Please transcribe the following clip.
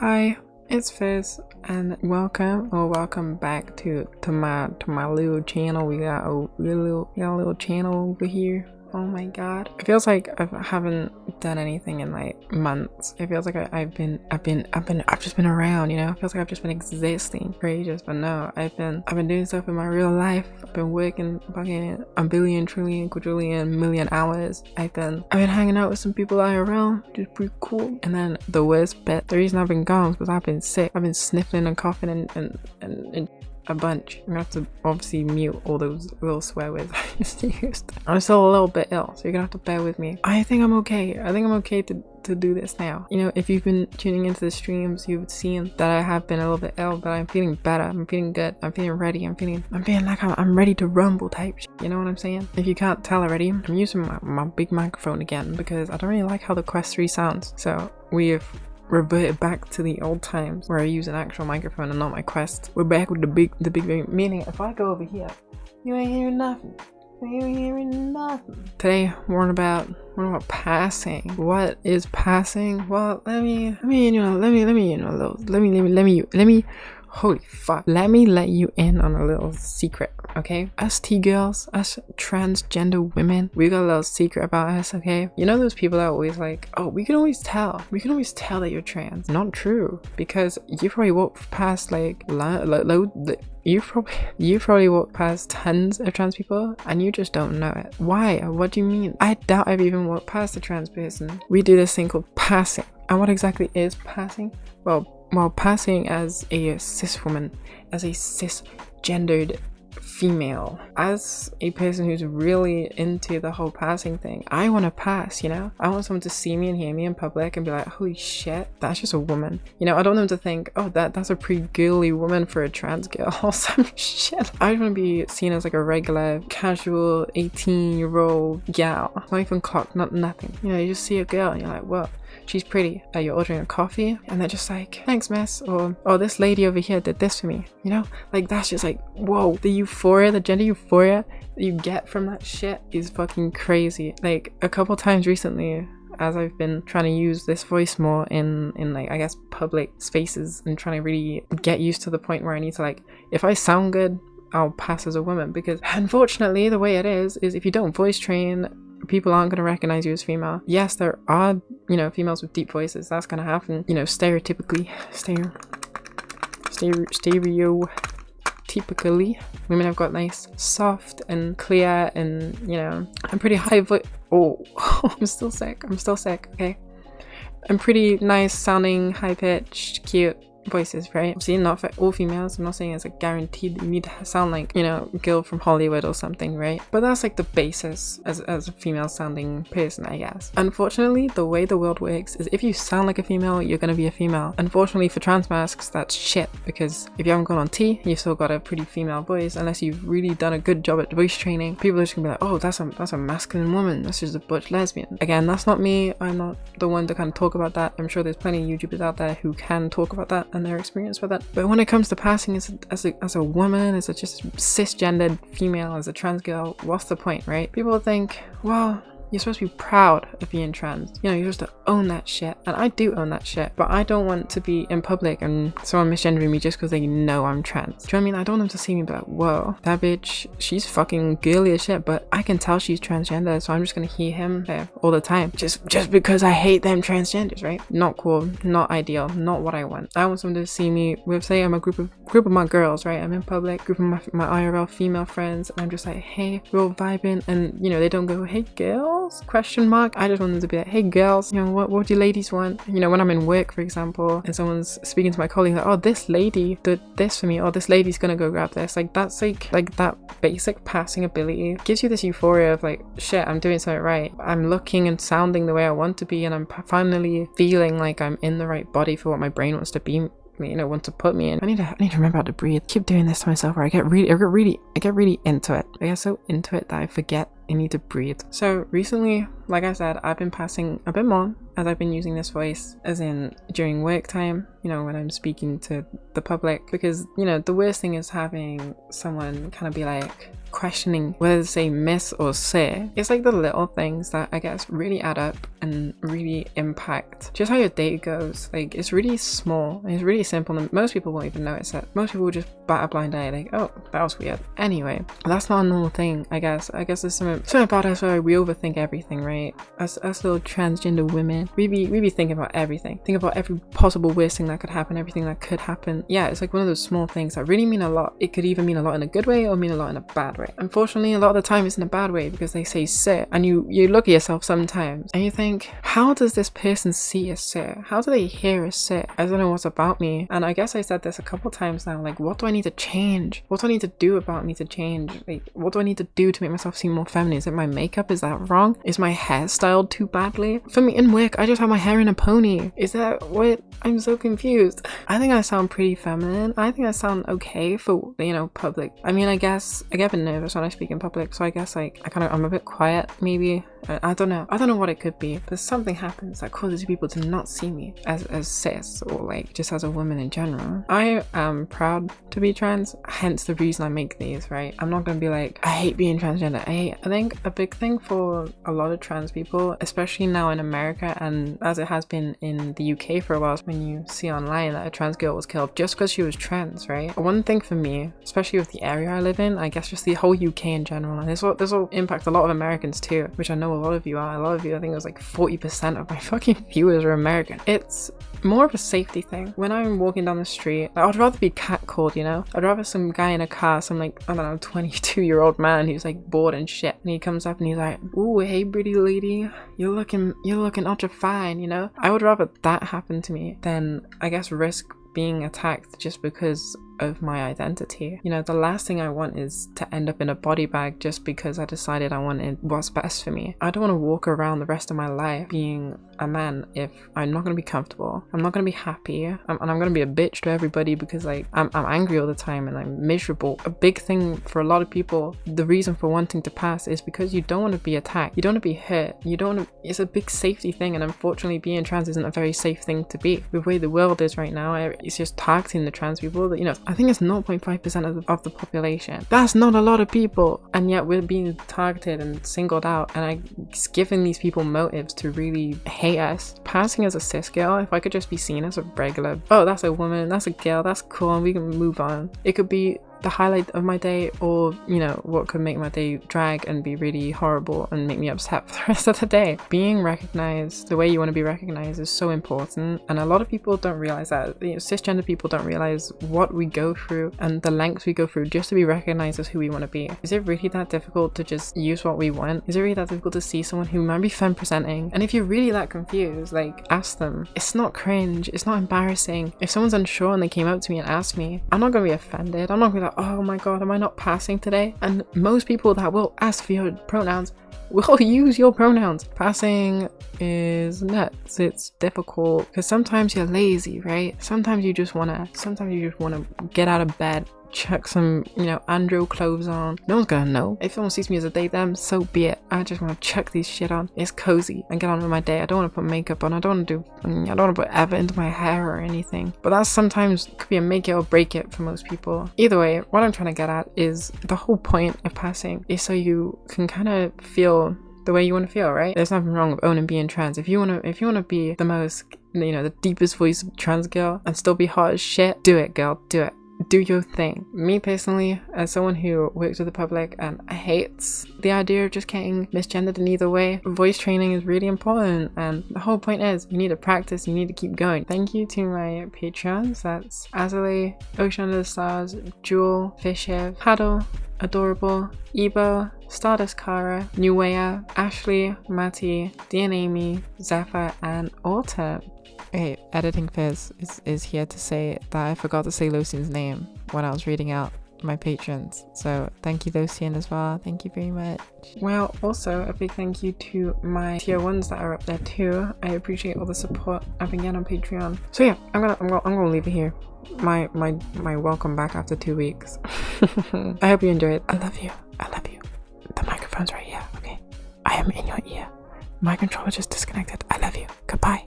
Hi, it's Fizz, and welcome back to my little channel. We got a little channel over here. Oh my god, it feels like I haven't done anything in like months. It feels like I've just been around, you know. It feels like I've just been existing for ages, but no, I've been doing stuff in my real life. I've been working fucking a billion, trillion, quadrillion, million hours. I've been hanging out with some people IRL, which is pretty cool. And then the worst bit, the reason I've been gone is because I've been sick. I've been sniffling and coughing and a bunch. I'm gonna have to obviously mute all those little swear words I just used. I'm still a little bit ill, so you're gonna have to bear with me. I think I'm okay. I think I'm okay to do this now. You know, if you've been tuning into the streams, you've seen that I have been a little bit ill, but I'm feeling better. I'm feeling good. I'm feeling ready. I'm feeling like I'm ready to rumble type shit. You know what I'm saying? If you can't tell already, I'm using my big microphone again because I don't really like how the Quest 3 sounds. So we've reverted back to the old times where I use an actual microphone and not my Quest. We're back with the big meaning if I go over here, you ain't hearing nothing. You ain't hearing nothing. Today we're about passing. What is passing? Well, let me holy fuck. Let me let you in on a little secret, okay? Us T-girls, us transgender women, we got a little secret about us, okay? You know those people that are always like, oh, we can always tell that you're trans. Not true, because you probably walked past like you probably walked past tons of trans people and you just don't know it. Why? What do you mean? I doubt I've even walked past a trans person. We do this thing called passing. And what exactly is passing? Well, passing as a cis woman, as a cisgendered female, as a person who's really into the whole passing thing, I want to pass, you know? I want someone to see me and hear me in public and be like, holy shit, that's just a woman. You know, I don't want them to think, oh, that's a pretty girly woman for a trans girl or some shit. I just want to be seen as like a regular, casual 18-year-old gal. Not even clocked, not nothing. You know, you just see a girl and you're like, whoa, she's pretty. You're ordering a coffee and they're just like, thanks miss, or oh, this lady over here did this for me, you know? Like, that's just like, whoa, the euphoria, the gender euphoria that you get from that shit is fucking crazy. Like, a couple times recently, as I've been trying to use this voice more in like, I guess, public spaces and trying to really get used to the point where I need to, like, if I sound good, I'll pass as a woman, because unfortunately the way it is if you don't voice train, people aren't going to recognize you as female. Yes, there are, you know, females with deep voices. That's going to happen, you know, stereotypically. Women have got nice, soft and clear and, you know, I'm pretty high voice. Oh, I'm still sick, okay? I'm pretty nice sounding, high-pitched, cute voices, right? Obviously not for all females. I'm not saying it's like guaranteed that you need to sound like, you know, a girl from Hollywood or something, right? But that's like the basis as a female sounding person, I guess. Unfortunately, the way the world works is if you sound like a female, you're gonna be a female. Unfortunately for trans masks, that's shit, because if you haven't gone on T, you've still got a pretty female voice. Unless you've really done a good job at voice training, people are just gonna be like, oh, that's a masculine woman, that's just a butch lesbian. Again, that's not me. I'm not the one to kind of talk about that. I'm sure there's plenty of YouTubers out there who can talk about that and their experience with that. But when it comes to passing as a woman, as a just cisgendered female, as a trans girl, what's the point, right? People think, well, you're supposed to be proud of being trans. You know, you're supposed to own that shit. And I do own that shit. But I don't want to be in public and someone misgendering me just because they know I'm trans. Do you know what I mean? I don't want them to see me and be like, whoa, that bitch, she's fucking girly as shit. But I can tell she's transgender, so I'm just gonna hear him there all the time. Just because I hate them transgenders, right? Not cool, not ideal, not what I want. I want someone to see me with, say I'm a group of my girls, right? I'm in public, group of my IRL female friends, and I'm just like, hey, we're all vibing, and you know, they don't go, hey girl, question mark. I just want them to be like, hey girls, you know, what do you ladies want? You know, when I'm in work, for example, and someone's speaking to my colleague like, oh, this lady did this for me, or this lady's gonna go grab this, like, that's like that basic passing ability gives you this euphoria of like, shit, I'm doing something right, I'm looking and sounding the way I want to be, and I'm finally feeling like I'm in the right body for what my brain wants to be, you know, want to put me in. I need to remember how to breathe. I keep doing this to myself where I get really into it. I get so into it that I forget I need to breathe. So recently, like I said, I've been passing a bit more as I've been using this voice, as in during work time, you know, when I'm speaking to the public, because, you know, the worst thing is having someone kind of be like, questioning whether to say miss or sir. It's like the little things that I guess really add up and really impact just how your day goes. Like, it's really small and it's really simple, and most people won't even notice it. Most people will just bat a blind eye, like, oh, that was weird. Anyway, that's not a normal thing, I guess. There's something about us where we overthink everything, right? Us little transgender women, we be thinking about everything. Think about every possible worst thing that could happen, everything that could happen. Yeah, it's like one of those small things that really mean a lot. It could either mean a lot in a good way or mean a lot in a bad way. Unfortunately, a lot of the time it's in a bad way because they say sir, and you look at yourself sometimes and you think, how does this person see a sir? How do they hear a sir? I don't know what's about me. And I guess I said this a couple times now, like, what do I need to change? What do I need to do about me to change? Like, what do I need to do to make myself seem more feminine? Is it my makeup? Is that wrong? Is my hair styled too badly? For me in work, I just have my hair in a pony. Is that what? I'm so confused. I think I sound pretty feminine. I think I sound okay for, you know, public. I mean, I guess I get a bit nervous when I speak in public, so I guess like I'm a bit quiet maybe. I don't know what it could be, but something happens that causes people to not see me as cis, or like just as a woman in general. I am proud to be trans, hence the reason I make these, right? I'm not gonna be like, I hate being transgender. I think a big thing for a lot of trans people, especially now in America, and as it has been in the UK for a while, when you see online that a trans girl was killed just because she was trans, right? One thing for me, especially with the area I live in, I guess just the whole UK in general, and this will impact a lot of Americans too, which I know a lot of you are. A lot of you, I think it was like 40% of my fucking viewers are American. It's more of a safety thing. When I'm walking down the street, like, I'd rather be catcalled, you know? I'd rather some guy in a car, some like, I don't know, 22-year-old man who's like bored and shit, and he comes up and he's like, ooh, hey pretty lady, you're looking ultra fine, you know? I would rather that happen to me than, I guess, risk being attacked just because of my identity. You know, the last thing I want is to end up in a body bag just because I decided I wanted what's best for me. I don't want to walk around the rest of my life being a man if I'm not going to be comfortable, I'm not going to be happy, and I'm going to be a bitch to everybody because like I'm angry all the time and I'm miserable. A big thing for a lot of people, the reason for wanting to pass is because you don't want to be attacked, you don't want to be hurt, you don't want to, it's a big safety thing, and unfortunately being trans isn't a very safe thing to be. The way the world is right now, it's just targeting the trans people that, you know, I think it's 0.5% of the population. That's not a lot of people, and yet we're being targeted and singled out, and it's giving these people motives to really hate us. Passing as a cis girl, if I could just be seen as a regular, oh, that's a woman, that's a girl, that's cool, and we can move on. It could be the highlight of my day, or, you know, what could make my day drag and be really horrible and make me upset for the rest of the day. Being recognized the way you want to be recognized is so important, and a lot of people don't realize that. You know, cisgender people don't realize what we go through and the lengths we go through just to be recognized as who we want to be. Is it really that difficult to just use what we want? Is it really that difficult to see someone who might be femme presenting? And if you're really that confused, like, ask them. It's not cringe, it's not embarrassing. If someone's unsure and they came up to me and asked me, I'm not gonna be offended. I'm not gonna be like, oh my god, am I not passing today? And most people that will ask for your pronouns will use your pronouns. Passing is nuts. It's difficult because sometimes you're lazy, right? Sometimes you just wanna get out of bed, chuck some, you know, andro clothes on. No one's gonna know. If someone sees me as a they them, so be it. I just want to chuck these shit on. It's cozy and get on with my day. I don't want to put makeup on. I don't want to put ever into my hair or anything. But that sometimes could be a make it or break it for most people. Either way, what I'm trying to get at is the whole point of passing is so you can kind of feel the way you want to feel, right? There's nothing wrong with owning being trans. If you want to be the most, you know, the deepest voice of trans girl and still be hot as shit, do it, girl. Do it. Do your thing. Me personally, as someone who works with the public and hates the idea of just getting misgendered in either way, voice training is really important, and the whole point is you need to practice, you need to keep going. Thank you to my Patreons. That's Azalae, Oceanunderthestars, Juel, Fishiv, Haddle, AdoraBow, StardustKara, Nyawaea, Ashlet, Matty, DNAmy, Zephyr, and Autumn. Okay, Editing Fizz is here to say that I forgot to say Locien's name when I was reading out my patrons. So thank you, Locien, as well. Thank you very much. Well, also a big thank you to my tier 1s that are up there too. I appreciate all the support I've been getting on Patreon. So yeah, I'm gonna leave it here. My welcome back after 2 weeks. I hope you enjoyed. I love you. The microphone's right here, okay? I am in your ear. My controller just disconnected. I love you. Goodbye.